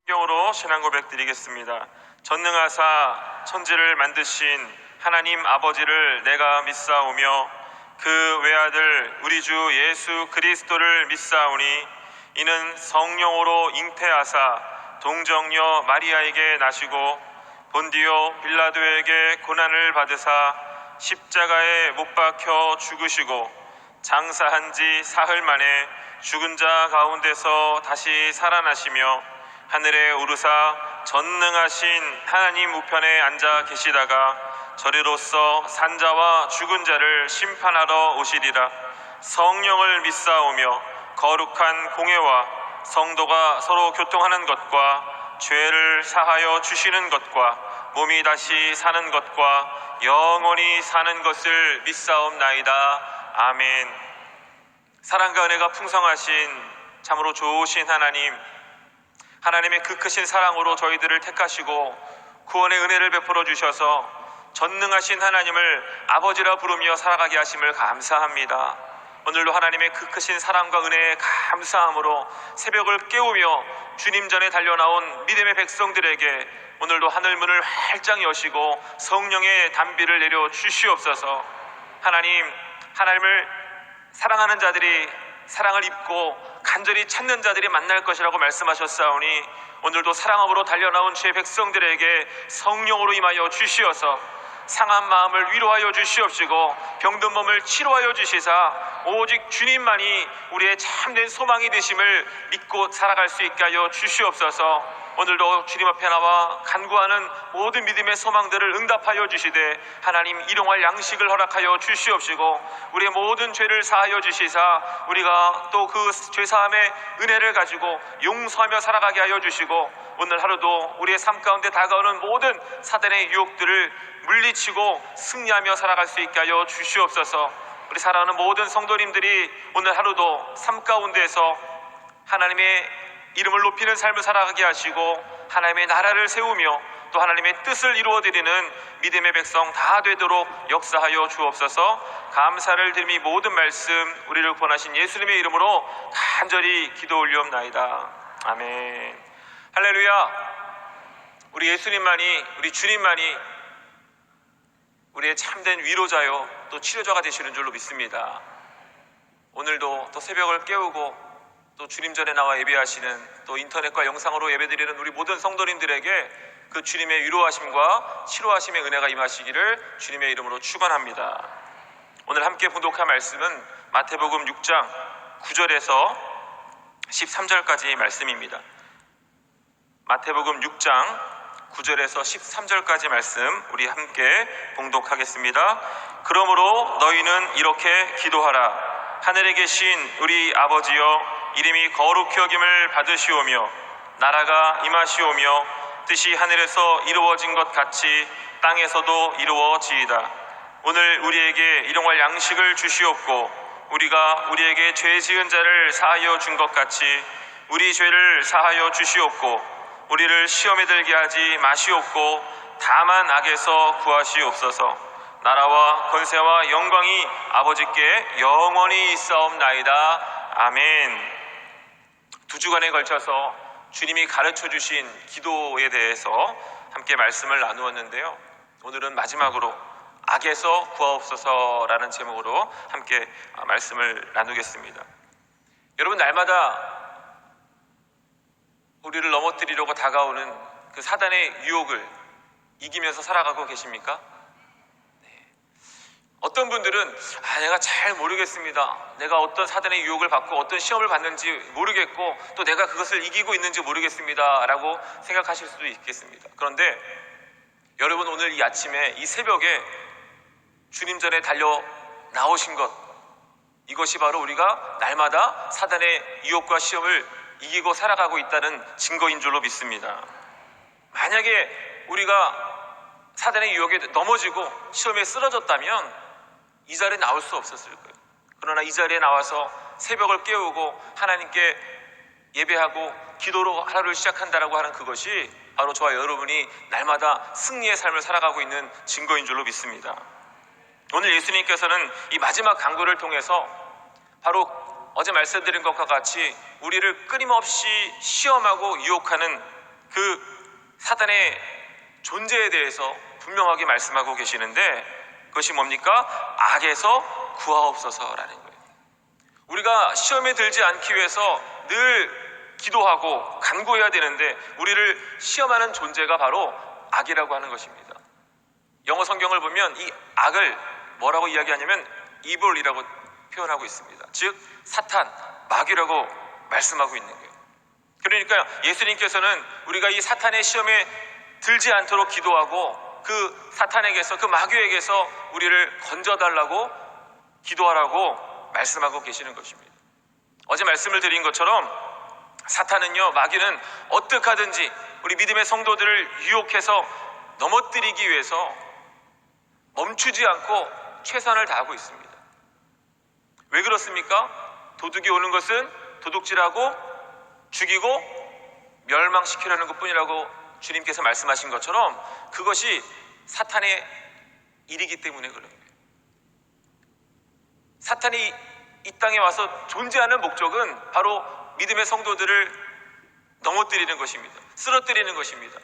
성경으로 신앙 고백 드리겠습니다. 전능하사 천지를 만드신 하나님 아버지를 내가 믿사오며 그 외아들 우리 주 예수 그리스도를 믿사오니 이는 성령으로 잉태하사 동정녀 마리아에게 나시고 본디오 빌라도에게 고난을 받으사 십자가에 못 박혀 죽으시고 장사한 지 사흘 만에 죽은 자 가운데서 다시 살아나시며 하늘에 오르사 전능하신 하나님 우편에 앉아 계시다가 저리로서 산자와 죽은 자를 심판하러 오시리라. 성령을 믿사오며 거룩한 공회와 성도가 서로 교통하는 것과 죄를 사하여 주시는 것과 몸이 다시 사는 것과 영원히 사는 것을 믿사옵나이다. 아멘. 사랑과 은혜가 풍성하신 참으로 좋으신 하나님의 그 크신 사랑으로 저희들을 택하시고 구원의 은혜를 베풀어 주셔서 전능하신 하나님을 아버지라 부르며 살아가게 하심을 감사합니다. 오늘도 하나님의 그 크신 사랑과 은혜에 감사함으로 새벽을 깨우며 주님 전에 달려나온 믿음의 백성들에게 오늘도 하늘문을 활짝 여시고 성령의 단비를 내려 주시옵소서. 하나님을 사랑하는 자들이 사랑을 입고 간절히 찾는 자들이 만날 것이라고 말씀하셨사오니 오늘도 사랑함으로 달려나온 주의 백성들에게 성령으로 임하여 주시어서 상한 마음을 위로하여 주시옵시고 병든 몸을 치료하여 주시사 오직 주님만이 우리의 참된 소망이 되심을 믿고 살아갈 수 있게 하여 주시옵소서. 오늘도 주님 앞에 나와 간구하는 모든 믿음의 소망들을 응답하여 주시되 하나님 일용할 양식을 허락하여 주시옵시고 우리의 모든 죄를 사하여 주시사 우리가 또 그 죄사함의 은혜를 가지고 용서하며 살아가게 하여 주시고 오늘 하루도 우리의 삶 가운데 다가오는 모든 사단의 유혹들을 물리치고 승리하며 살아갈 수 있게 하여 주시옵소서. 우리 사랑하는 모든 성도님들이 오늘 하루도 삶 가운데에서 하나님의 이름을 높이는 삶을 살아가게 하시고 하나님의 나라를 세우며 또 하나님의 뜻을 이루어드리는 믿음의 백성 다 되도록 역사하여 주옵소서. 감사를 드리며 모든 말씀 우리를 구원하신 예수님의 이름으로 간절히 기도 올리옵나이다. 아멘. 할렐루야. 우리 예수님만이, 우리 주님만이 우리의 참된 위로자요 또 치료자가 되시는 줄로 믿습니다. 오늘도 또 새벽을 깨우고 또 주님 전에 나와 예배하시는 또 인터넷과 영상으로 예배드리는 우리 모든 성도님들에게 그 주님의 위로하심과 치료하심의 은혜가 임하시기를 주님의 이름으로 축원합니다. 오늘 함께 봉독할 말씀은 마태복음 6장 9절에서 13절까지 말씀입니다. 마태복음 6장 9절에서 13절까지 말씀 우리 함께 봉독하겠습니다. 그러므로 너희는 이렇게 기도하라. 하늘에 계신 우리 아버지여 이름이 거룩히 여김을 받으시오며 나라가 임하시오며 뜻이 하늘에서 이루어진 것 같이 땅에서도 이루어지이다. 오늘 우리에게 일용할 양식을 주시옵고 우리가 우리에게 죄 지은 자를 사하여 준 것 같이 우리 죄를 사하여 주시옵고 우리를 시험에 들게 하지 마시옵고 다만 악에서 구하시옵소서. 나라와 권세와 영광이 아버지께 영원히 있사옵나이다. 아멘. 두 주간에 걸쳐서 주님이 가르쳐 주신 기도에 대해서 함께 말씀을 나누었는데요. 오늘은 마지막으로 악에서 구하옵소서라는 제목으로 함께 말씀을 나누겠습니다. 여러분, 날마다 우리를 넘어뜨리려고 다가오는 그 사단의 유혹을 이기면서 살아가고 계십니까? 어떤 분들은 내가 잘 모르겠습니다. 내가 어떤 사단의 유혹을 받고 어떤 시험을 받는지 모르겠고 또 내가 그것을 이기고 있는지 모르겠습니다 라고 생각하실 수도 있겠습니다. 그런데 여러분, 오늘 이 아침에 이 새벽에 주님 전에 달려 나오신 것, 이것이 바로 우리가 날마다 사단의 유혹과 시험을 이기고 살아가고 있다는 증거인 줄로 믿습니다. 만약에 우리가 사단의 유혹에 넘어지고 시험에 쓰러졌다면 이 자리에 나올 수 없었을 거예요. 그러나 이 자리에 나와서 새벽을 깨우고 하나님께 예배하고 기도로 하루를 시작한다라고 하는 그것이 바로 저와 여러분이 날마다 승리의 삶을 살아가고 있는 증거인 줄로 믿습니다. 오늘 예수님께서는 이 마지막 강구를 통해서 바로 어제 말씀드린 것과 같이 우리를 끊임없이 시험하고 유혹하는 그 사탄의 존재에 대해서 분명하게 말씀하고 계시는데 그것이 뭡니까? 악에서 구하옵소서라는 거예요. 우리가 시험에 들지 않기 위해서 늘 기도하고 간구해야 되는데 우리를 시험하는 존재가 바로 악이라고 하는 것입니다. 영어 성경을 보면 이 악을 뭐라고 이야기하냐면 evil이라고 표현하고 있습니다. 즉 사탄, 마귀라고 말씀하고 있는 거예요. 그러니까 예수님께서는 우리가 이 사탄의 시험에 들지 않도록 기도하고 그 사탄에게서, 그 마귀에게서 우리를 건져달라고 기도하라고 말씀하고 계시는 것입니다. 어제 말씀을 드린 것처럼 사탄은요, 마귀는 어떻게 하든지 우리 믿음의 성도들을 유혹해서 넘어뜨리기 위해서 멈추지 않고 최선을 다하고 있습니다. 왜 그렇습니까? 도둑이 오는 것은 도둑질하고 죽이고 멸망시키려는 것뿐이라고 주님께서 말씀하신 것처럼 그것이 사탄의 일이기 때문에 그런 거예요. 사탄이 이 땅에 와서 존재하는 목적은 바로 믿음의 성도들을 넘어뜨리는 것입니다. 쓰러뜨리는 것입니다.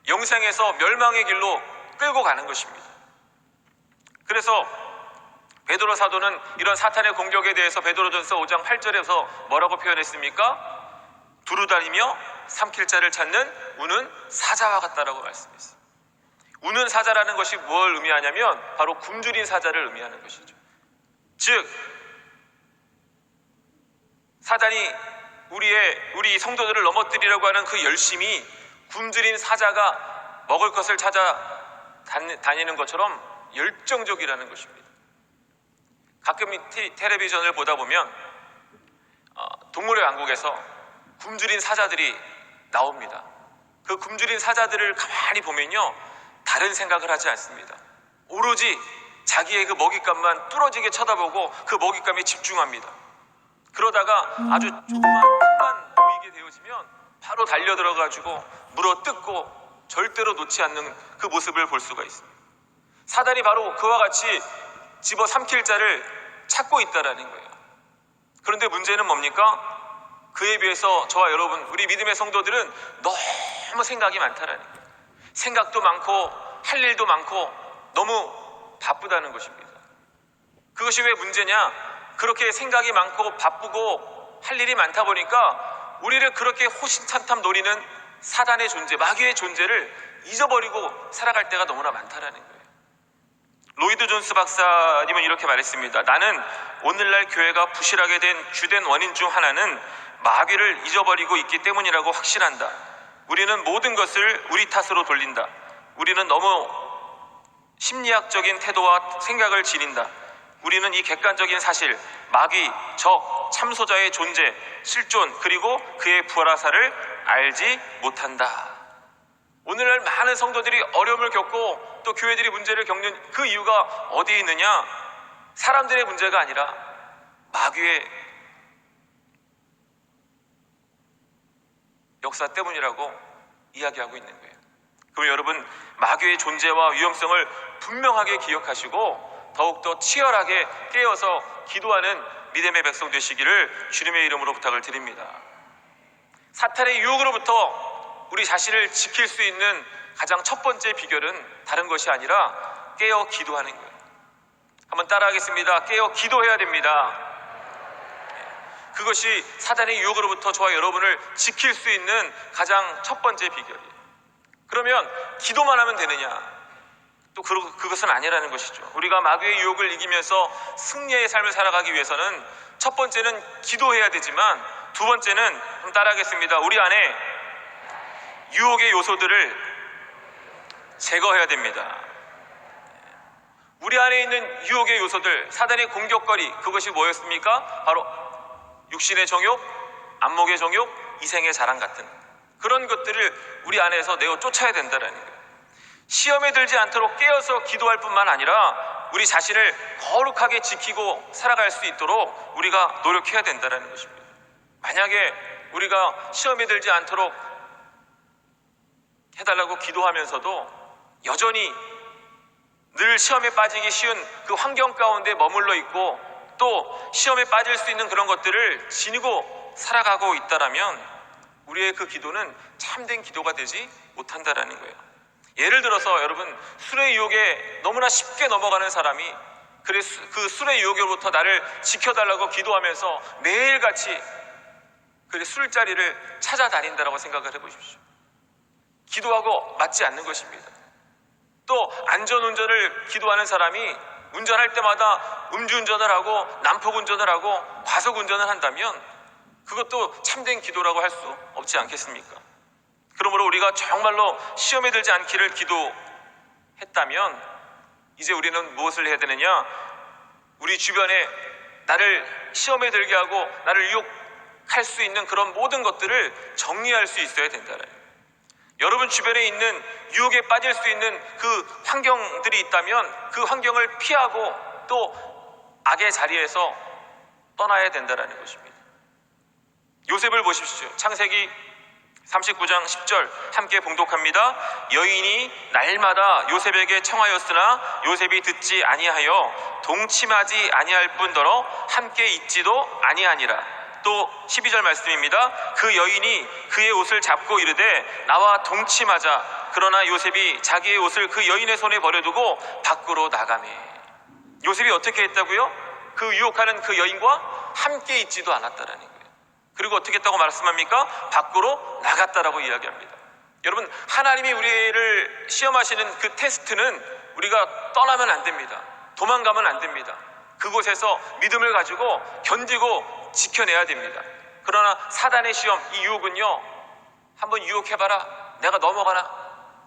영생에서 멸망의 길로 끌고 가는 것입니다. 그래서 베드로 사도는 이런 사탄의 공격에 대해서 베드로전서 5장 8절에서 뭐라고 표현했습니까? 두루다니며 삼킬 자를 찾는 우는 사자와 같다라고 말씀했어요. 우는 사자라는 것이 뭘 의미하냐면 바로 굶주린 사자를 의미하는 것이죠. 즉 사단이 우리 성도들을 넘어뜨리려고 하는 그 열심이 굶주린 사자가 먹을 것을 찾아 다니는 것처럼 열정적이라는 것입니다. 가끔 텔레비전을 보다 보면 동물의 왕국에서 굶주린 사자들이 나옵니다. 그 굶주린 사자들을 가만히 보면요, 다른 생각을 하지 않습니다. 오로지 자기의 그 먹잇감만 뚫어지게 쳐다보고 그 먹잇감에 집중합니다. 그러다가 아주 조그만 틈만 보이게 되어지면 바로 달려들어가지고 물어뜯고 절대로 놓지 않는 그 모습을 볼 수가 있습니다. 사단이 바로 그와 같이 집어 삼킬 자를 찾고 있다라는 거예요. 그런데 문제는 뭡니까? 그에 비해서 저와 여러분, 우리 믿음의 성도들은 너무 생각이 많다라는 거예요. 생각도 많고 할 일도 많고 너무 바쁘다는 것입니다. 그것이 왜 문제냐? 그렇게 생각이 많고 바쁘고 할 일이 많다 보니까 우리를 그렇게 호신탐탐 노리는 사단의 존재, 마귀의 존재를 잊어버리고 살아갈 때가 너무나 많다라는 거예요. 로이드 존스 박사님은 이렇게 말했습니다. 나는 오늘날 교회가 부실하게 된 주된 원인 중 하나는 마귀를 잊어버리고 있기 때문이라고 확신한다. 우리는 모든 것을 우리 탓으로 돌린다. 우리는 너무 심리학적인 태도와 생각을 지닌다. 우리는 이 객관적인 사실, 마귀, 적, 참소자의 존재, 실존, 그리고 그의 부활하사를 알지 못한다. 오늘날 많은 성도들이 어려움을 겪고 또 교회들이 문제를 겪는 그 이유가 어디에 있느냐? 사람들의 문제가 아니라 마귀의 역사 때문이라고 이야기하고 있는 거예요. 그럼 여러분, 마귀의 존재와 위험성을 분명하게 기억하시고 더욱더 치열하게 깨어서 기도하는 믿음의 백성 되시기를 주님의 이름으로 부탁을 드립니다. 사탄의 유혹으로부터 우리 자신을 지킬 수 있는 가장 첫 번째 비결은 다른 것이 아니라 깨어 기도하는 거예요. 한번 따라하겠습니다. 깨어 기도해야 됩니다. 그것이 사단의 유혹으로부터 저와 여러분을 지킬 수 있는 가장 첫 번째 비결이에요. 그러면 기도만 하면 되느냐? 또 그것은 아니라는 것이죠. 우리가 마귀의 유혹을 이기면서 승리의 삶을 살아가기 위해서는 첫 번째는 기도해야 되지만 두 번째는 좀 따라하겠습니다. 우리 안에 유혹의 요소들을 제거해야 됩니다. 우리 안에 있는 유혹의 요소들, 사단의 공격거리, 그것이 뭐였습니까? 바로 육신의 정욕, 안목의 정욕, 이생의 자랑 같은 그런 것들을 우리 안에서 내어 쫓아야 된다는 거예요. 시험에 들지 않도록 깨어서 기도할 뿐만 아니라 우리 자신을 거룩하게 지키고 살아갈 수 있도록 우리가 노력해야 된다는 것입니다. 만약에 우리가 시험에 들지 않도록 해달라고 기도하면서도 여전히 늘 시험에 빠지기 쉬운 그 환경 가운데 머물러 있고 또 시험에 빠질 수 있는 그런 것들을 지니고 살아가고 있다라면 우리의 그 기도는 참된 기도가 되지 못한다라는 거예요. 예를 들어서 여러분, 술의 유혹에 너무나 쉽게 넘어가는 사람이 그래서 그 술의 유혹으로부터 나를 지켜달라고 기도하면서 매일같이 그 술자리를 찾아다닌다라고 생각을 해보십시오. 기도하고 맞지 않는 것입니다. 또 안전운전을 기도하는 사람이 운전할 때마다 음주운전을 하고 난폭운전을 하고 과속운전을 한다면 그것도 참된 기도라고 할 수 없지 않겠습니까? 그러므로 우리가 정말로 시험에 들지 않기를 기도했다면 이제 우리는 무엇을 해야 되느냐? 우리 주변에 나를 시험에 들게 하고 나를 유혹할 수 있는 그런 모든 것들을 정리할 수 있어야 된다는 거예요. 여러분 주변에 있는 유혹에 빠질 수 있는 그 환경들이 있다면 그 환경을 피하고 또 악의 자리에서 떠나야 된다는 것입니다. 요셉을 보십시오. 창세기 39장 10절 함께 봉독합니다. 여인이 날마다 요셉에게 청하였으나 요셉이 듣지 아니하여 동침하지 아니할 뿐더러 함께 있지도 아니하니라. 또 12절 말씀입니다. 그 여인이 그의 옷을 잡고 이르되 나와 동침하자. 그러나 요셉이 자기의 옷을 그 여인의 손에 버려두고 밖으로 나가매. 요셉이 어떻게 했다고요? 그 유혹하는 그 여인과 함께 있지도 않았다라는 거예요. 그리고 어떻게 했다고 말씀합니까? 밖으로 나갔다라고 이야기합니다. 여러분, 하나님이 우리를 시험하시는 그 테스트는 우리가 떠나면 안 됩니다. 도망가면 안 됩니다. 그곳에서 믿음을 가지고 견디고 지켜내야 됩니다. 그러나 사단의 시험, 이 유혹은요, 한번 유혹해봐라, 내가 넘어가나,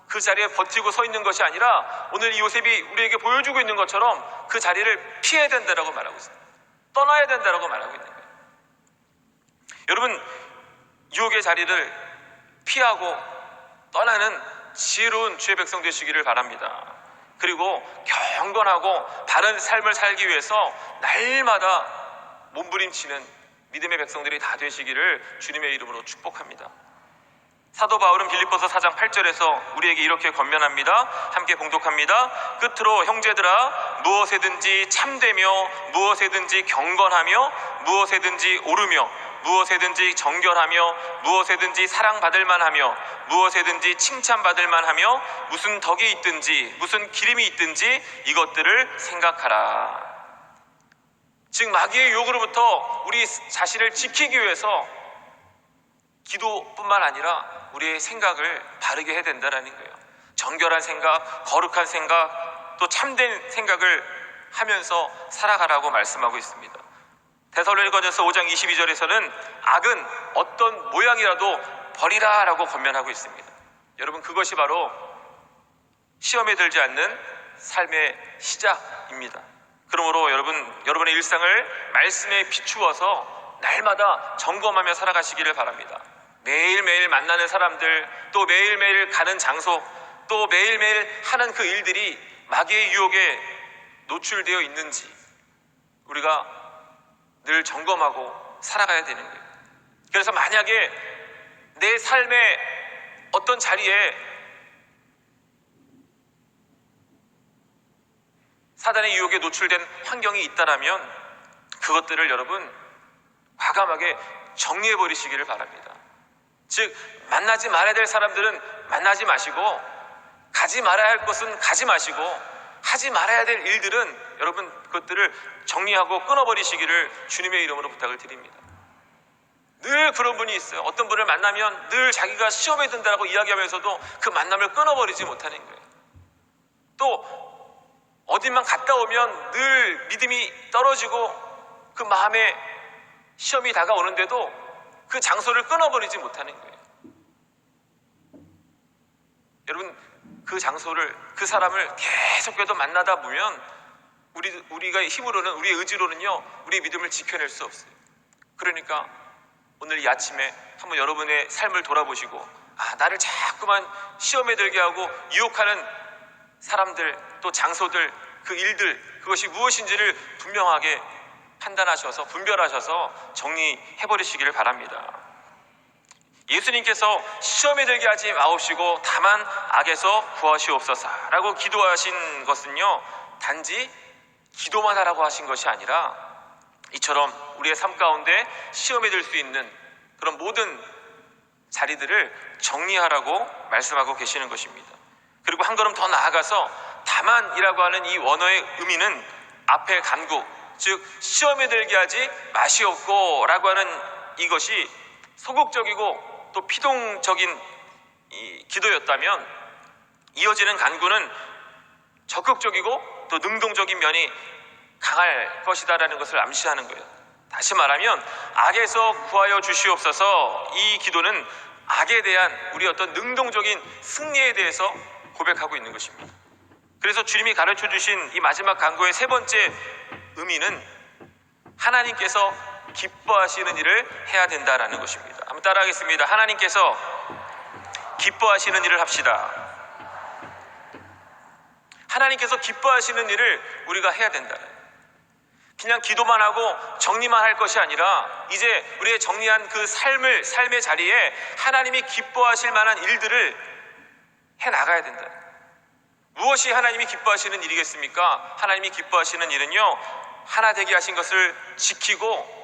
그 자리에 버티고 서 있는 것이 아니라 오늘 이 요셉이 우리에게 보여주고 있는 것처럼 그 자리를 피해야 된다라고 말하고 있습니다. 떠나야 된다라고 말하고 있는 거예요. 여러분, 유혹의 자리를 피하고 떠나는 지혜로운 주의 백성 되시기를 바랍니다. 그리고 경건하고 바른 삶을 살기 위해서 날마다 몸부림치는 믿음의 백성들이 다 되시기를 주님의 이름으로 축복합니다. 사도 바울은 빌립보서 4장 8절에서 우리에게 이렇게 권면합니다. 함께 봉독합니다. 끝으로 형제들아, 무엇에든지 참되며 무엇에든지 경건하며 무엇에든지 오르며 무엇에든지 정결하며 무엇에든지 사랑받을 만하며 무엇에든지 칭찬받을 만하며 무슨 덕이 있든지 무슨 기림이 있든지 이것들을 생각하라. 즉 마귀의 유혹으로부터 우리 자신을 지키기 위해서 기도뿐만 아니라 우리의 생각을 바르게 해야 된다는 거예요. 정결한 생각, 거룩한 생각, 또 참된 생각을 하면서 살아가라고 말씀하고 있습니다. 데살로니가전서 5장 22절에서는 악은 어떤 모양이라도 버리라 라고 권면하고 있습니다. 여러분, 그것이 바로 시험에 들지 않는 삶의 시작입니다. 그러므로 여러분의 일상을 말씀에 비추어서 날마다 점검하며 살아가시기를 바랍니다. 매일매일 만나는 사람들, 또 매일매일 가는 장소, 또 매일매일 하는 그 일들이 마귀의 유혹에 노출되어 있는지 우리가 늘 점검하고 살아가야 되는 거예요. 그래서 만약에 내 삶의 어떤 자리에 사단의 유혹에 노출된 환경이 있다라면 그것들을 여러분 과감하게 정리해버리시기를 바랍니다. 즉 만나지 말아야 될 사람들은 만나지 마시고, 가지 말아야 할 곳은 가지 마시고, 하지 말아야 될 일들은 여러분 그것들을 정리하고 끊어버리시기를 주님의 이름으로 부탁을 드립니다. 늘 그런 분이 있어요. 어떤 분을 만나면 늘 자기가 시험에 든다고 이야기하면서도 그 만남을 끊어버리지 못하는 거예요. 또 어디만 갔다 오면 늘 믿음이 떨어지고 그 마음에 시험이 다가오는데도 그 장소를 끊어버리지 못하는 거예요. 여러분, 그 장소를, 그 사람을 계속해서 만나다 보면 우리가 힘으로는, 우리의 의지로는요, 우리의 믿음을 지켜낼 수 없어요. 그러니까 오늘 이 아침에 한번 여러분의 삶을 돌아보시고, 나를 자꾸만 시험에 들게 하고 유혹하는 사람들, 또 장소들, 그 일들, 그것이 무엇인지를 분명하게 판단하셔서, 분별하셔서 정리해버리시기를 바랍니다. 예수님께서 시험에 들게 하지 마옵시고 다만 악에서 구하시옵소서라고 기도하신 것은요, 단지 기도만 하라고 하신 것이 아니라 이처럼 우리의 삶 가운데 시험에 들 수 있는 그런 모든 자리들을 정리하라고 말씀하고 계시는 것입니다. 그리고 한 걸음 더 나아가서 다만이라고 하는 이 원어의 의미는 앞에 간구, 즉 시험에 들게 하지 마시옵고 라고 하는 이것이 소극적이고 또 피동적인 이 기도였다면, 이어지는 간구는 적극적이고 또 능동적인 면이 강할 것이다라는 것을 암시하는 거예요. 다시 말하면 악에서 구하여 주시옵소서, 이 기도는 악에 대한 우리 어떤 능동적인 승리에 대해서 고백하고 있는 것입니다. 그래서 주님이 가르쳐 주신 이 마지막 간구의 세 번째 의미는 하나님께서 기뻐하시는 일을 해야 된다라는 것입니다. 한번 따라하겠습니다. 하나님께서 기뻐하시는 일을 합시다. 하나님께서 기뻐하시는 일을 우리가 해야 된다. 그냥 기도만 하고 정리만 할 것이 아니라 이제 우리의 정리한 그 삶의 자리에 하나님이 기뻐하실 만한 일들을 해 나가야 된다. 무엇이 하나님이 기뻐하시는 일이겠습니까? 하나님이 기뻐하시는 일은요, 하나 되게 하신 것을 지키고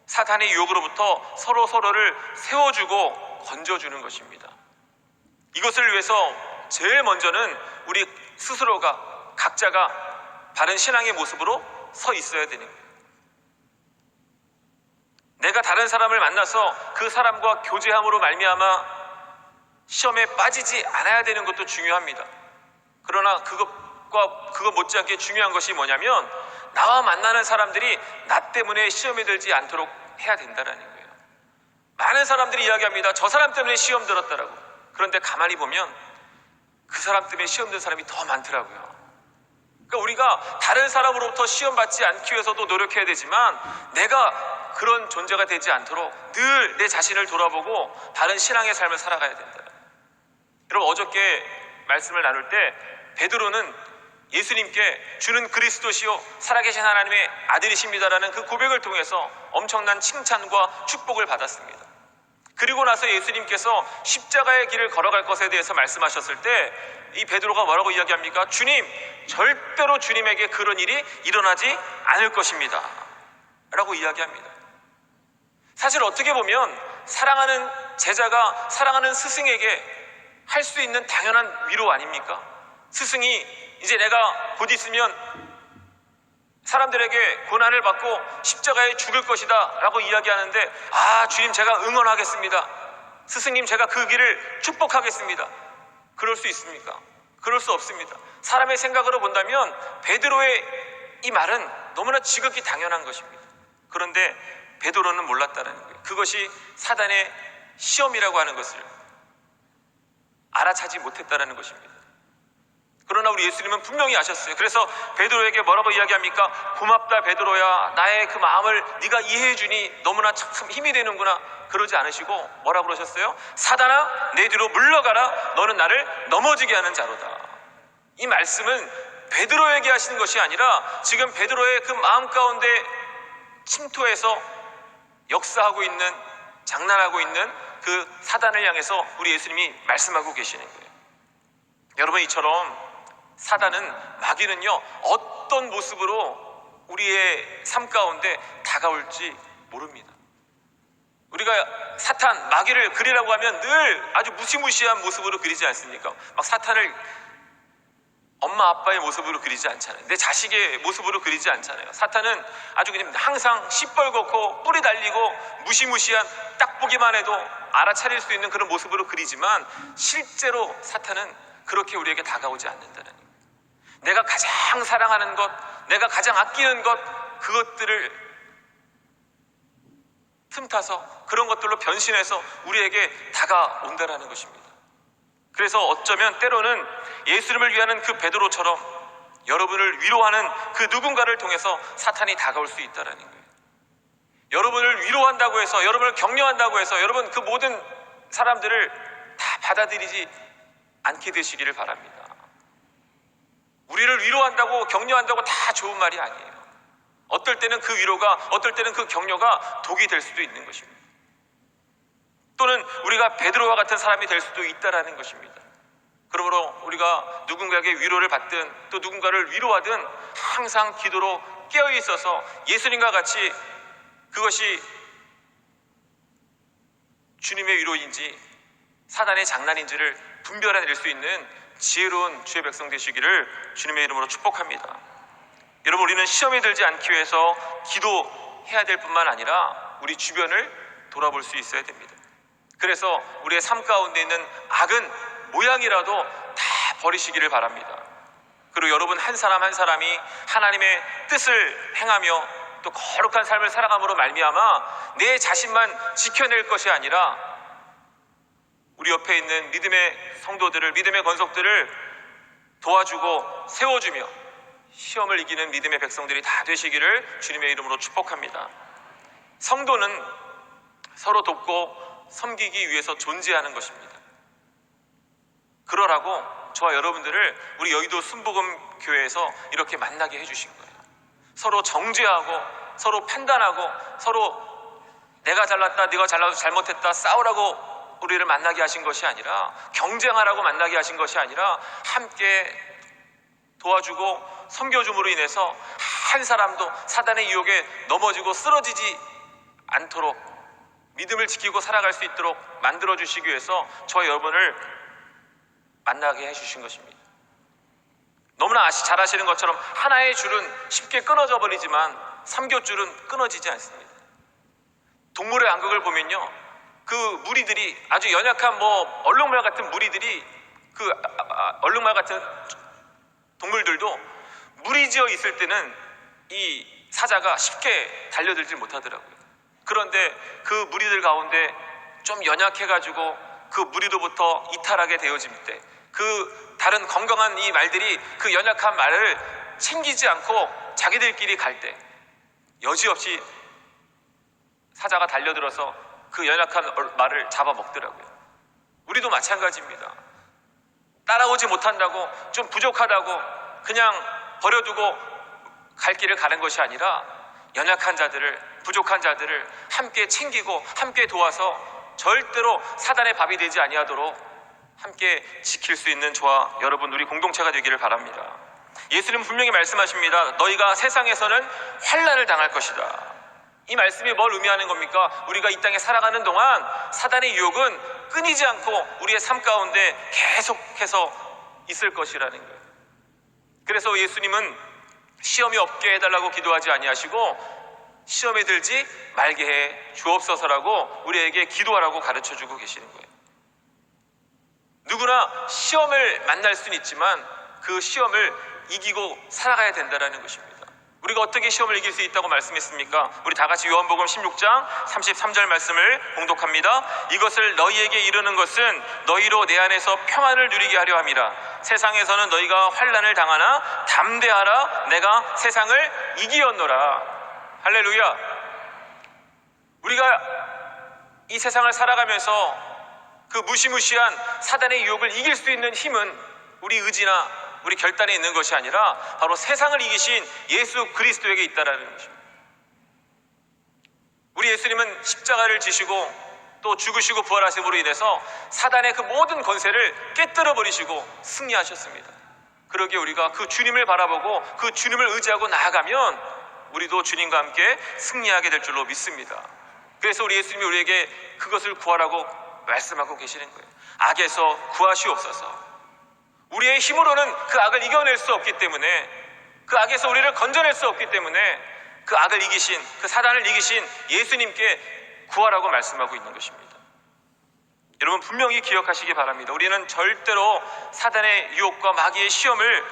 사탄의 유혹으로부터 서로를 세워주고 건져주는 것입니다. 이것을 위해서 제일 먼저는 우리 스스로가, 각자가 바른 신앙의 모습으로 서 있어야 되는 거예요. 내가 다른 사람을 만나서 그 사람과 교제함으로 말미암아 시험에 빠지지 않아야 되는 것도 중요합니다. 그러나 그것 못지않게 중요한 것이 뭐냐면, 나와 만나는 사람들이 나 때문에 시험에 들지 않도록 해야 된다는 거예요. 많은 사람들이 이야기합니다. 저 사람 때문에 시험 들었다라고. 그런데 가만히 보면 그 사람 때문에 시험 든 사람이 더 많더라고요. 그러니까 우리가 다른 사람으로부터 시험 받지 않기 위해서도 노력해야 되지만, 내가 그런 존재가 되지 않도록 늘 내 자신을 돌아보고 바른 신앙의 삶을 살아가야 된다. 여러분, 어저께 말씀을 나눌 때 베드로는 예수님께 주는 그리스도시요 살아계신 하나님의 아들이십니다라는 그 고백을 통해서 엄청난 칭찬과 축복을 받았습니다. 그리고 나서 예수님께서 십자가의 길을 걸어갈 것에 대해서 말씀하셨을 때 이 베드로가 뭐라고 이야기합니까? 주님, 절대로 주님에게 그런 일이 일어나지 않을 것입니다 라고 이야기합니다. 사실 어떻게 보면 사랑하는 제자가 사랑하는 스승에게 할 수 있는 당연한 위로 아닙니까? 스승이 이제 내가 곧 있으면 사람들에게 고난을 받고 십자가에 죽을 것이다 라고 이야기하는데, 주님, 제가 응원하겠습니다. 스승님, 제가 그 길을 축복하겠습니다. 그럴 수 있습니까? 그럴 수 없습니다. 사람의 생각으로 본다면 베드로의 이 말은 너무나 지극히 당연한 것입니다. 그런데 베드로는 몰랐다는 거예요. 그것이 사단의 시험이라고 하는 것을 알아차지 못했다는 것입니다. 그러나 우리 예수님은 분명히 아셨어요. 그래서 베드로에게 뭐라고 이야기합니까? 고맙다 베드로야, 나의 그 마음을 네가 이해해 주니 너무나 참 힘이 되는구나. 그러지 않으시고 뭐라고 그러셨어요? 사단아, 내 뒤로 물러가라. 너는 나를 넘어지게 하는 자로다. 이 말씀은 베드로에게 하시는 것이 아니라 지금 베드로의 그 마음 가운데 침투해서 역사하고 있는, 장난하고 있는 그 사단을 향해서 우리 예수님이 말씀하고 계시는 거예요. 여러분, 이처럼 사단은, 마귀는요, 어떤 모습으로 우리의 삶 가운데 다가올지 모릅니다. 우리가 사탄, 마귀를 그리라고 하면 늘 아주 무시무시한 모습으로 그리지 않습니까? 막 사탄을 엄마 아빠의 모습으로 그리지 않잖아요. 내 자식의 모습으로 그리지 않잖아요. 사탄은 아주 그냥 항상 시뻘겋고 뿔이 달리고 무시무시한, 딱 보기만 해도 알아차릴 수 있는 그런 모습으로 그리지만, 실제로 사탄은 그렇게 우리에게 다가오지 않는다는 거예요. 내가 가장 사랑하는 것, 내가 가장 아끼는 것, 그것들을 틈타서 그런 것들로 변신해서 우리에게 다가온다는 것입니다. 그래서 어쩌면 때로는 예수님을 위하는 그 베드로처럼 여러분을 위로하는 그 누군가를 통해서 사탄이 다가올 수 있다는 거예요. 여러분을 위로한다고 해서, 여러분을 격려한다고 해서 여러분 그 모든 사람들을 다 받아들이지 않게 되시기를 바랍니다. 우리를 위로한다고, 격려한다고 다 좋은 말이 아니에요. 어떨 때는 그 위로가, 어떨 때는 그 격려가 독이 될 수도 있는 것입니다. 또는 우리가 베드로와 같은 사람이 될 수도 있다는 것입니다. 그러므로 우리가 누군가에게 위로를 받든 또 누군가를 위로하든 항상 기도로 깨어 있어서 예수님과 같이 그것이 주님의 위로인지 사단의 장난인지를 분별해낼 수 있는 지혜로운 주의 백성 되시기를 주님의 이름으로 축복합니다. 여러분, 우리는 시험에 들지 않기 위해서 기도해야 될 뿐만 아니라 우리 주변을 돌아볼 수 있어야 됩니다. 그래서 우리의 삶 가운데 있는 악은 모양이라도 다 버리시기를 바랍니다. 그리고 여러분 한 사람 한 사람이 하나님의 뜻을 행하며 또 거룩한 삶을 살아감으로 말미암아 내 자신만 지켜낼 것이 아니라 우리 옆에 있는 믿음의 성도들을, 믿음의 권속들을 도와주고 세워주며 시험을 이기는 믿음의 백성들이 다 되시기를 주님의 이름으로 축복합니다. 성도는 서로 돕고 섬기기 위해서 존재하는 것입니다. 그러라고 저와 여러분들을 우리 여의도 순복음 교회에서 이렇게 만나게 해주신 거예요. 서로 정죄하고 서로 판단하고 서로 내가 잘났다 네가 잘못했다 싸우라고 우리를 만나게 하신 것이 아니라, 경쟁하라고 만나게 하신 것이 아니라 함께 도와주고 섬겨줌으로 인해서 한 사람도 사단의 유혹에 넘어지고 쓰러지지 않도록 믿음을 지키고 살아갈 수 있도록 만들어주시기 위해서 저와 여러분을 만나게 해주신 것입니다. 너무나 잘 아시는 것처럼 하나의 줄은 쉽게 끊어져 버리지만 삼겹줄은 끊어지지 않습니다. 동물의 암극을 보면요, 그 무리들이 아주 연약한 얼룩말 같은 무리들이 얼룩말 같은 동물들도 무리지어 있을 때는 이 사자가 쉽게 달려들지 못하더라고요. 그런데 그 무리들 가운데 좀 연약해가지고 그 무리로부터 이탈하게 되어질 때 그 다른 건강한 이 말들이 그 연약한 말을 챙기지 않고 자기들끼리 갈 때 여지없이 사자가 달려들어서 그 연약한 말을 잡아먹더라고요. 우리도 마찬가지입니다. 따라오지 못한다고, 좀 부족하다고 그냥 버려두고 갈 길을 가는 것이 아니라 연약한 자들을, 부족한 자들을 함께 챙기고 함께 도와서 절대로 사단의 밥이 되지 아니하도록 함께 지킬 수 있는 저와 여러분 우리 공동체가 되기를 바랍니다. 예수님은 분명히 말씀하십니다. 너희가 세상에서는 환난을 당할 것이다. 이 말씀이 뭘 의미하는 겁니까? 우리가 이 땅에 살아가는 동안 사단의 유혹은 끊이지 않고 우리의 삶 가운데 계속해서 있을 것이라는 거예요. 그래서 예수님은 시험이 없게 해달라고 기도하지 아니하시고 시험에 들지 말게 해 주옵소서라고 우리에게 기도하라고 가르쳐주고 계시는 거예요. 누구나 시험을 만날 수는 있지만 그 시험을 이기고 살아가야 된다는 것입니다. 우리가 어떻게 시험을 이길 수 있다고 말씀했습니까? 우리 다 같이 요한복음 16장 33절 말씀을 봉독합니다. 이것을 너희에게 이르는 것은 너희로 내 안에서 평안을 누리게 하려 함이라. 세상에서는 너희가 환난을 당하나 담대하라. 내가 세상을 이기었노라. 할렐루야. 우리가 이 세상을 살아가면서 그 무시무시한 사단의 유혹을 이길 수 있는 힘은 우리 의지나 우리 결단에 있는 것이 아니라 바로 세상을 이기신 예수 그리스도에게 있다라는 것입니다. 우리 예수님은 십자가를 지시고 또 죽으시고 부활하심으로 인해서 사단의 그 모든 권세를 깨뜨려 버리시고 승리하셨습니다. 그러기에 우리가 그 주님을 바라보고 그 주님을 의지하고 나아가면 우리도 주님과 함께 승리하게 될 줄로 믿습니다. 그래서 우리 예수님이 우리에게 그것을 구하라고 말씀하고 계시는 거예요. 악에서 구하시옵소서. 우리의 힘으로는 그 악을 이겨낼 수 없기 때문에, 그 악에서 우리를 건져낼 수 없기 때문에 그 악을 이기신, 그 사단을 이기신 예수님께 구하라고 말씀하고 있는 것입니다. 여러분 분명히 기억하시기 바랍니다. 우리는 절대로 사단의 유혹과 마귀의 시험을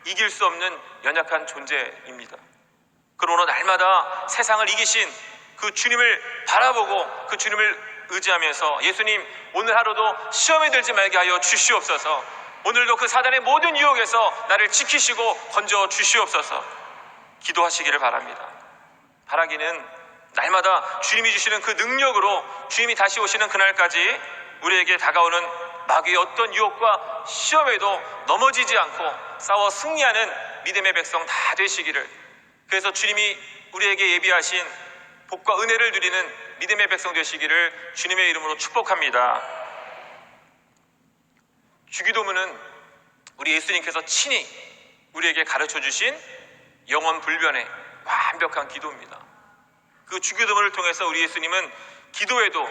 이길 수 없는 연약한 존재입니다. 그러나 날마다 세상을 이기신 그 주님을 바라보고 그 주님을 의지하면서 예수님 오늘 하루도 시험에 들지 말게 하여 주시옵소서. 오늘도 그 사단의 모든 유혹에서 나를 지키시고 건져 주시옵소서 기도하시기를 바랍니다. 바라기는 날마다 주님이 주시는 그 능력으로 주님이 다시 오시는 그날까지 우리에게 다가오는 마귀의 어떤 유혹과 시험에도 넘어지지 않고 싸워 승리하는 믿음의 백성 다 되시기를, 그래서 주님이 우리에게 예비하신 복과 은혜를 누리는 믿음의 백성 되시기를 주님의 이름으로 축복합니다. 주기도문은 우리 예수님께서 친히 우리에게 가르쳐 주신 영원 불변의 완벽한 기도입니다. 그 주기도문을 통해서 우리 예수님은 기도에도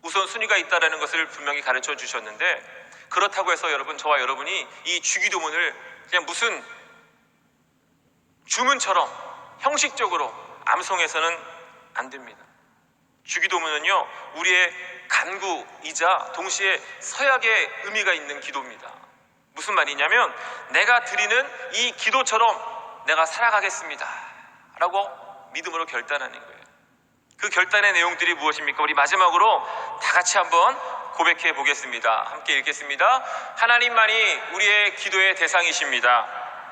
우선순위가 있다는 것을 분명히 가르쳐 주셨는데, 그렇다고 해서 여러분, 저와 여러분이 이 주기도문을 그냥 무슨 주문처럼 형식적으로 암송해서는 안 됩니다. 주기도문은요, 우리의 간구이자 동시에 서약의 의미가 있는 기도입니다. 무슨 말이냐면, 내가 드리는 이 기도처럼 내가 살아가겠습니다 라고 믿음으로 결단하는 거예요. 그 결단의 내용들이 무엇입니까? 우리 마지막으로 다 같이 한번 고백해 보겠습니다. 함께 읽겠습니다. 하나님만이 우리의 기도의 대상이십니다.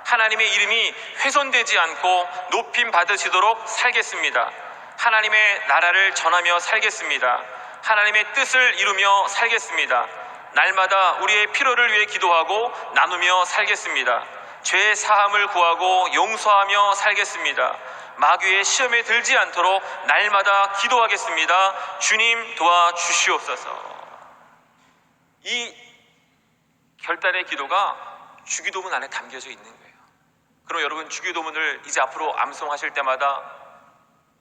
하나님의 이름이 훼손되지 않고 높임 받으시도록 살겠습니다. 하나님의 나라를 전하며 살겠습니다. 하나님의 뜻을 이루며 살겠습니다. 날마다 우리의 필요를 위해 기도하고 나누며 살겠습니다. 죄 사함을 구하고 용서하며 살겠습니다. 마귀의 시험에 들지 않도록 날마다 기도하겠습니다. 주님 도와주시옵소서. 이 결단의 기도가 주기도문 안에 담겨져 있는 거예요. 그럼 여러분, 주기도문을 이제 앞으로 암송하실 때마다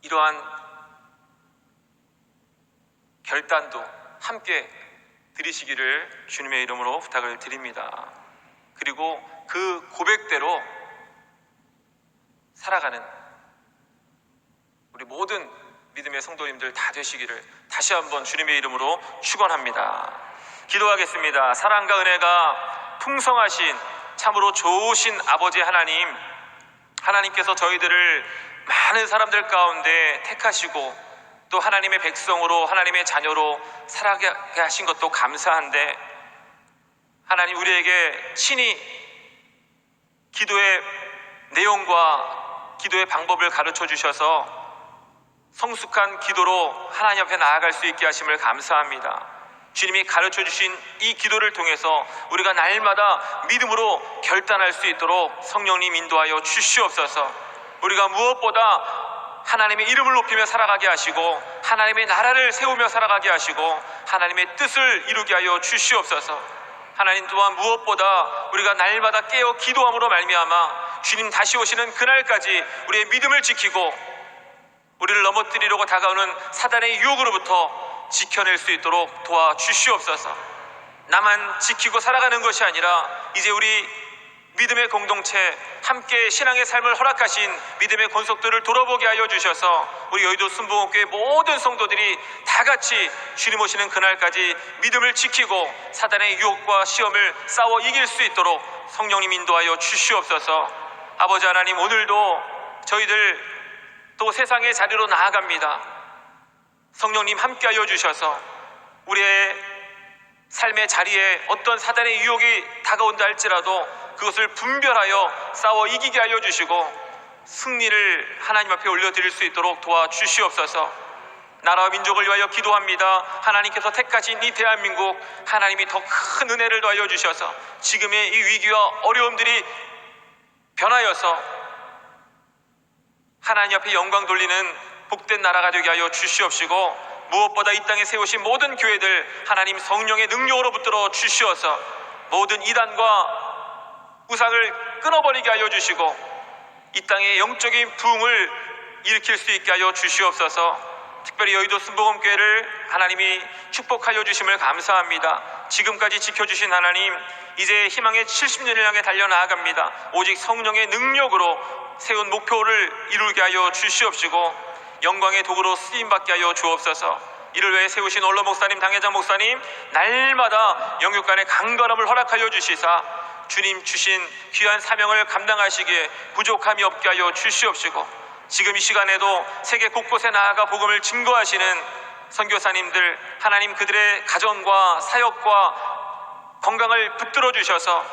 이러한 결단도 함께 드리시기를 주님의 이름으로 부탁을 드립니다. 그리고 그 고백대로 살아가는 우리 모든 믿음의 성도님들 다 되시기를 다시 한번 주님의 이름으로 축원합니다. 기도하겠습니다. 사랑과 은혜가 풍성하신 참으로 좋으신 아버지 하나님, 하나님께서 저희들을 많은 사람들 가운데 택하시고 또 하나님의 백성으로, 하나님의 자녀로 살아가게 하신 것도 감사한데, 하나님, 우리에게 친히 기도의 내용과 기도의 방법을 가르쳐 주셔서 성숙한 기도로 하나님 앞에 나아갈 수 있게 하심을 감사합니다. 주님이 가르쳐 주신 이 기도를 통해서 우리가 날마다 믿음으로 결단할 수 있도록 성령님 인도하여 주시옵소서. 우리가 무엇보다 하나님의 이름을 높이며 살아가게 하시고 하나님의 나라를 세우며 살아가게 하시고 하나님의 뜻을 이루게 하여 주시옵소서. 하나님 또한 무엇보다 우리가 날마다 깨어 기도함으로 말미암아 주님 다시 오시는 그날까지 우리의 믿음을 지키고 우리를 넘어뜨리려고 다가오는 사단의 유혹으로부터 지켜낼 수 있도록 도와주시옵소서. 나만 지키고 살아가는 것이 아니라 이제 우리 믿음의 공동체, 함께 신앙의 삶을 허락하신 믿음의 권속들을 돌아보게 하여 주셔서 우리 여의도 순복음교회 모든 성도들이 다 같이 주님 오시는 그날까지 믿음을 지키고 사단의 유혹과 시험을 싸워 이길 수 있도록 성령님 인도하여 주시옵소서. 아버지 하나님, 오늘도 저희들 또 세상의 자리로 나아갑니다. 성령님 함께하여 주셔서 우리의 삶의 자리에 어떤 사단의 유혹이 다가온다 할지라도 그것을 분별하여 싸워 이기게 하여 주시고 승리를 하나님 앞에 올려드릴 수 있도록 도와주시옵소서. 나라와 민족을 위하여 기도합니다. 하나님께서 택하신 이 대한민국, 하나님이 더 큰 은혜를 더하여 주셔서 지금의 이 위기와 어려움들이 변하여서 하나님 앞에 영광 돌리는 복된 나라가 되게 하여 주시옵시고, 무엇보다 이 땅에 세우신 모든 교회들 하나님 성령의 능력으로 붙들어 주시어서 모든 이단과 우상을 끊어버리게 하여 주시고 이 땅에 영적인 부흥을 일으킬 수 있게 하여 주시옵소서. 특별히 여의도 순복음교회를 하나님이 축복하여 주심을 감사합니다. 지금까지 지켜주신 하나님, 이제 희망의 70년을 향해 달려나아갑니다. 오직 성령의 능력으로 세운 목표를 이루게 하여 주시옵시고 영광의 도구로 쓰임받게 하여 주옵소서. 이를 위해 세우신 원로 목사님, 당회장 목사님, 날마다 영육간의 강건함을 허락하여 주시사 주님 주신 귀한 사명을 감당하시기에 부족함이 없게 하여 주시옵시고, 지금 이 시간에도 세계 곳곳에 나아가 복음을 증거하시는 선교사님들, 하나님 그들의 가정과 사역과 건강을 붙들어 주셔서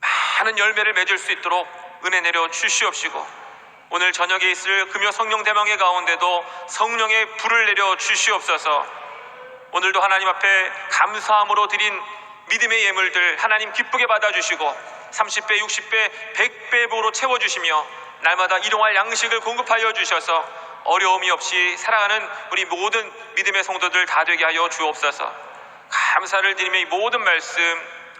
많은 열매를 맺을 수 있도록 은혜 내려 주시옵시고, 오늘 저녁에 있을 금요 성령 대망의 가운데도 성령의 불을 내려 주시옵소서. 오늘도 하나님 앞에 감사함으로 드린 믿음의 예물들 하나님 기쁘게 받아주시고 30배, 60배, 100배 부로 채워주시며 날마다 일용할 양식을 공급하여 주셔서 어려움이 없이 살아가는 우리 모든 믿음의 성도들 다 되게 하여 주옵소서. 감사를 드리며 이 모든 말씀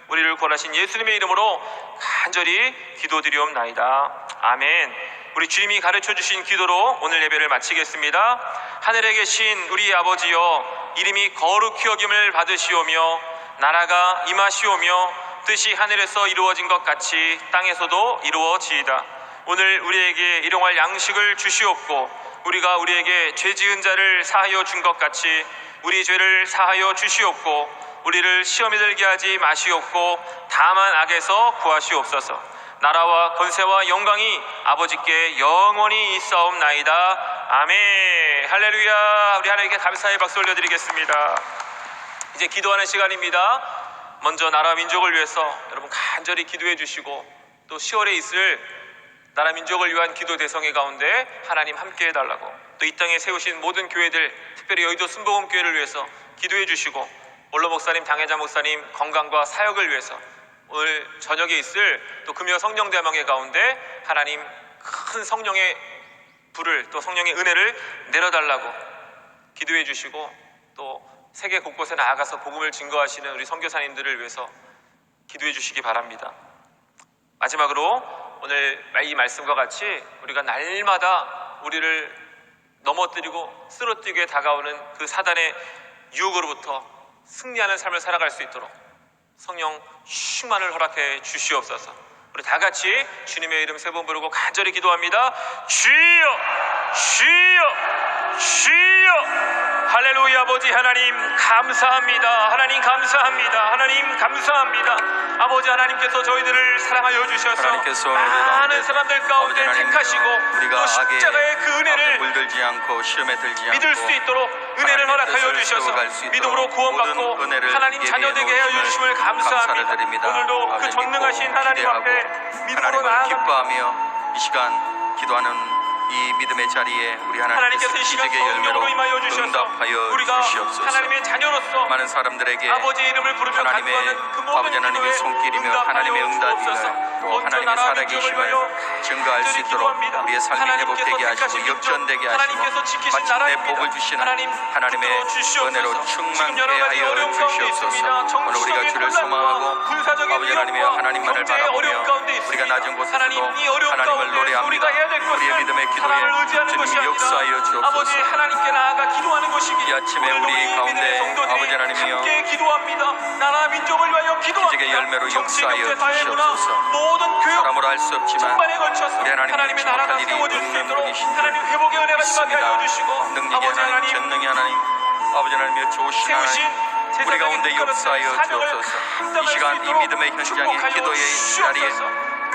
우리를 구원하신 예수님의 이름으로 간절히 기도드리옵나이다. 아멘. 우리 주님이 가르쳐 주신 기도로 오늘 예배를 마치겠습니다. 하늘에 계신 우리 아버지여, 이름이 거룩히 여김을 받으시오며 나라가 임하시오며 뜻이 하늘에서 이루어진 것 같이 땅에서도 이루어지이다. 오늘 우리에게 일용할 양식을 주시옵고 우리가 우리에게 죄 지은 자를 사하여 준 것 같이 우리 죄를 사하여 주시옵고 우리를 시험에 들게 하지 마시옵고 다만 악에서 구하시옵소서. 나라와 권세와 영광이 아버지께 영원히 있사옵나이다. 아멘. 할렐루야. 우리 하나님께 감사의 박수 올려드리겠습니다. 이제 기도하는 시간입니다. 먼저 나라 민족을 위해서 여러분 간절히 기도해 주시고 또 10월에 있을 나라 민족을 위한 기도 대성회 가운데 하나님 함께 해달라고, 또 이 땅에 세우신 모든 교회들, 특별히 여의도 순복음교회를 위해서 기도해 주시고 원로 목사님, 당회자 목사님 건강과 사역을 위해서 오늘 저녁에 있을 또 금요 성령대망회 가운데 하나님 큰 성령의 불을, 또 성령의 은혜를 내려달라고 기도해 주시고 또 세계 곳곳에 나아가서 복음을 증거하시는 우리 선교사님들을 위해서 기도해 주시기 바랍니다. 마지막으로 오늘 이 말씀과 같이 우리가 날마다 우리를 넘어뜨리고 쓰러뜨리게 다가오는 그 사단의 유혹으로부터 승리하는 삶을 살아갈 수 있도록 성령 충만을 허락해 주시옵소서. 우리 다 같이 주님의 이름 세 번 부르고 간절히 기도합니다. 주여, 주여, 주여. 할렐루야. 아버지 하나님 감사합니다. 하나님 감사합니다. 하나님 감사합니다. 아버지 하나님께서 저희들을 사랑하여 주셔서 많은 사람들 가운데 택하시고 또 십자가의 그 은혜를 물들지 않고 시험에 들지 않고 믿을 수 있도록 은혜를 허락하여 주셔서 믿음으로 구원받고 하나님 자녀되게 하여 주심을 감사합니다. 오늘도 그 전능하신 하나님 앞에 믿음으로 나아갑니다. 기뻐하며 이 시간 기도하는 이 믿음의 자리에 우리 하나님께서 이 시간 기적의 열매로 성령으로 임하여 주셔서 응답하여 우리가 주시옵소서. 하나님의 자녀로서 많은 사람들에게 아버지의 이름을 부르며 하나님의 간구하는 그 모든 아버지 하나님의 기도에 손길이며 하나님의 응답이며 또 하나님의 살아계심을 증거할 수 있도록 우리의 삶이 회복되게 하시고 역전되게 하시고 마침내 복을 주시는 하나님의 은혜로 충만케 하여 주시옵소서. 오늘 우리가 주를 소망하고 아버지 하나님의 하나님만을 바라보며 우리가 낮은 곳에서도 하나님을 노래합니다. 우리의 믿음의 기도에 주님이 역사하여 주옵소서. 하나님께 나아가 기도하는 것이기 이 아침에 우리 가운데 아버지 하나님이여 함께 기도합니다. 나라 민족을 위하여 기도합니다. 기적의 열매로 역사하여 주시옵소서. 모든 교육 사람으로 할 수 없지만 중반에 걸쳐서 우리 하나님의 하나님의 나라가 일이 세워질 수 있는 있도록 분이시니 하나님 회복의 은혜가 임하게 하여 주시고 능력의 아버지 하나님, 하나님 전능의 하나님, 아버지 하나님이여 좋으신 세우신 하나님, 우리 가운데 역사하여 주옵소서. 이 시간 이 믿음의 현장에 기도의 자리에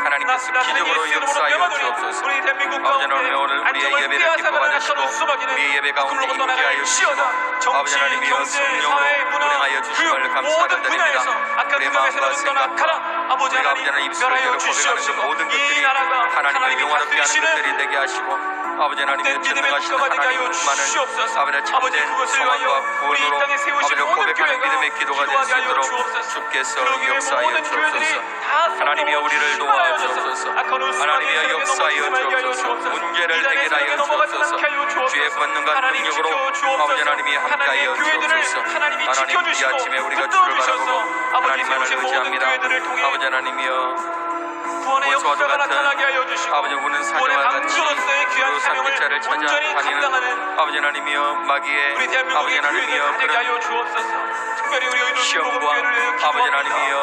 하나님께서 기적으로 역사하여 주옵소서. 아버지 하나님 오늘 우리의 예배를 기뻐 받으시고 우리의 예배 가운데 임재하여 주시고 아버지 하나님이여 성령으로 운행하여 주심을 감사를 드립니다. 우리의 마음과 생각과 우리가 아버지 하나님 입술로 고백하는 그 모든 것들이 하나님을 영원하게 하는 것들이 되게 하시고 아버지 하나님의 전능하신 하나님만을 아버지 참된 소망과 구원으로 아버지를 고백하는 믿음의 기도가 될 수 있도록 주께서 역사하여 주옵소서. 하나님이여 우리를 도와주옵소서. 하나님이여 역사하여 주옵소서. 문제를 해결하여 주옵소서. 주의 권능과 능력으로 아버지 하나님이 함께하여 주옵소서. 하나님 이 아침에 우리가 주를 바라보고 하나님만을 의지합니다. 아버지 하나님이여 구원의 역사가 나타나게 하여 주시고 아버지 우는 사자와 같이 그 산길자를 찾아다니는 아버지 하나님이여 마귀의 아버지 하나님이여 그런 시험과 아버지 하나님이여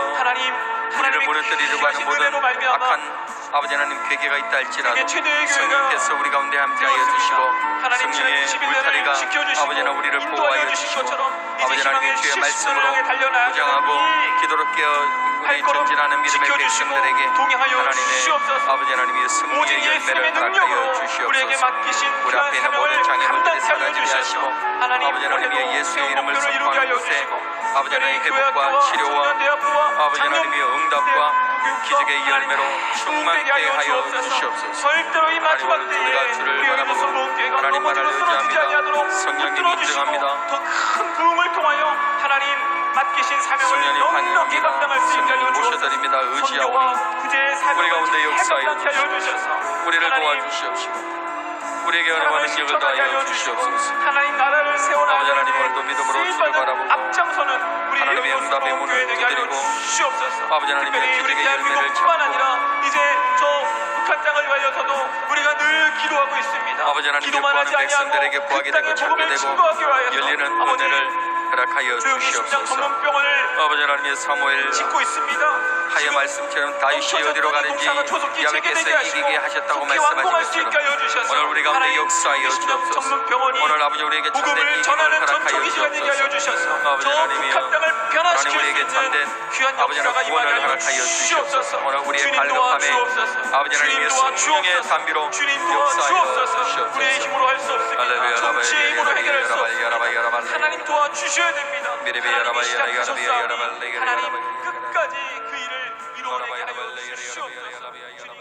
우리를 무너뜨리려고 하는 모든 악한 아버지 하나님 괴계가 있다 할지라도 성령께서 우리 가운데 함께하여 주시고 성령의 울타리가 아버지 하나님 우리를 보호하여 주시고 아버지 하나님의 주의 말씀으로 무장하고 기도로 깨어 우리 전진하는 믿음의 백성들에게 하나님의 아버지 하나님의 승리의 열매를 허락하여 주시옵소서. 우리 앞에 있는 모든 장애물들이 사라지게 하시고 아버지 하나님의 예수의 이름을 선포하는 곳에 아버지 하나님의 회복과 치료와 아버지 하나님의 응답과 기적의 열매로 충만케 하여 주시옵소서. 하나님 오늘 우리가 주를 바라보고 하나님만을 의지합니다. 성령님 인정합니다. 더 큰 부흥을 통하여 하나님 맡기신 사명을 넉넉히 감당할 수 있게 하여 모셔드립니다. 의지하오니 우리 가운데 역사하여 주시옵소서. 우리를 도와주시옵시고 우리에게 은혜와 능력을 더하여 주시옵소서. 하나님 나라를 세워나가는 아버지 하나님, 오늘도 믿음으로 주를 바라보고 앞장서는 우리 하나님의 영역 응답의 성공 문을 교회 되게 하여 두드리고 주시옵소서. 아버지 하나님의 특별히 우리 기적의 열매를 대한민국뿐만 찾고 아니라 이제 저 북한 땅을 위하여서도 우리가 늘 기도하고 있습니다. 아버지 하나님, 기도만 하지 구하는 백성들에게 아니하고 구하게 그 땅의 되고 찾게 복음을 되고 증거하기 위하여서 열리는 아버지 은혜를 허락하여 그 심장 주시옵소서. 전문병원을 아버지 하나님의 사무엘 짓고 있습니다. 하의 지금 말씀처럼 다윗이 어디로 가는지 야훼께서 이기게 하셨다고 완공할 수 있게 하여 말씀하신 것처럼 주셔서 오늘 우리 가운데 하나님, 역사하여 심장 주옵소서. 전문병원이 오늘 아버지 우리에게 참된 복음을 이기를 전하는 허락하여 전초기 시간 되게 하여 주옵소서. 주셔서 아버지 저 하나님이여, 북한 땅을 변화시킬 수 우리에게 있는 참된 귀한 아버지 역사가 하나님 구원을 임하여 허락하여 주시옵소서. 오늘 우리의 주님 도와 갈급함에 주옵소서. 아버지 하나님의 주님 도와 성령의 주옵소서. 담비로 주님 도와 역사하여 주옵소서. 우리의 주시옵소서. 힘으로 할 수 없습니다. 할렐루야, 정치의 힘으로 해결할 수 야라바이, 없습니다. 하나님 도와 주셔야 됩니다. 미리비, 하나님이 야라바이, 시작하셨사오니 야라바이, 야라바이, 하나님 야라바이, 끝까지 그 일을 이루어내게 하여 야라바이, 주시옵소서. 야라바이, 야라바이, 주님